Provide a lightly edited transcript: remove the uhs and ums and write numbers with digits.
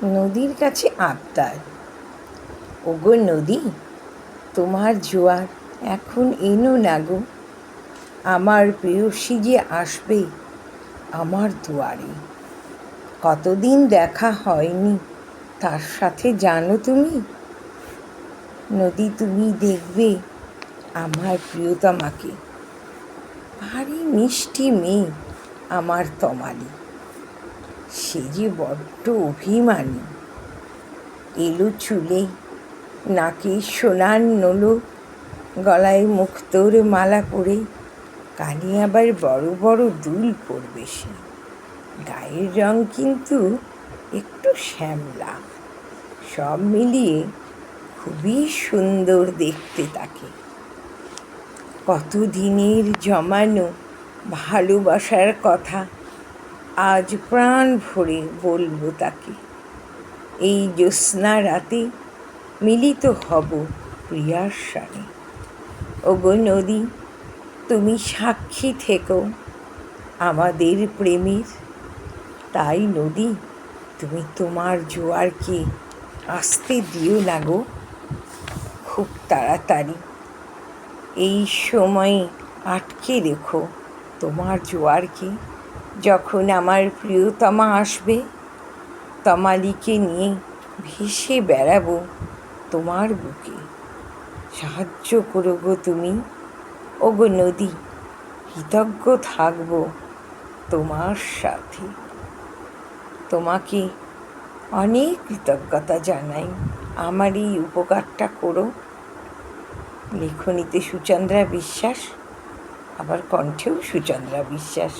নদীর কাছে আবদার। ওগো নদী, তোমার জোয়ার এখন এনো না গো। আমার প্রেয়সী যে আসবে আমার দুয়ারে। কতদিন দেখা হয়নি তার সাথে, জানো তুমি? নদী, তুমি দেখবে আমার প্রিয়তমাকে। ভারী মিষ্টি মেয়ে আমার তমালি। সে যে বড্ড অভিমানী। এলো চুলে, নাকে সোনার নোলো, গলায় মুক্তোর মালা পরে, কানে আবার বড় বড় দুল পরবে সে। গায়ের রং কিন্তু একটু শ্যামলা। সব মিলিয়ে খুবই সুন্দর দেখতে তাকে। কত দিনের জমানো ভালোবাসার কথা আজ প্রাণ ভরে বলবো তাকে। এই জ্যোৎস্না রাতে মিলিত হব প্রিয়ার সাথে। ওগো নদী, তুমি সাক্ষী থেকো আমাদের প্রেমের। তাই নদী, তুমি তোমার জোয়ারকে আসতে দিও না গো খুব তাড়াতাড়ি। এই সময়ে আটকে রেখো তোমার জোয়ারকে। যখন আমার প্রিয়তমা আসবে, তমালিকে নিয়ে ভেসে বেড়াবো তোমার বুকে। সাহায্য করো গো তুমি, ওগো নদী, কৃতজ্ঞ থাকবো তোমার সাথে। তোমাকে অনেক কৃতজ্ঞতা জানাই, আমার এই উপকারটা করো। লেখনীতে সুচন্দ্রা বিশ্বাস, আবার কণ্ঠেও সুচন্দ্রা বিশ্বাস।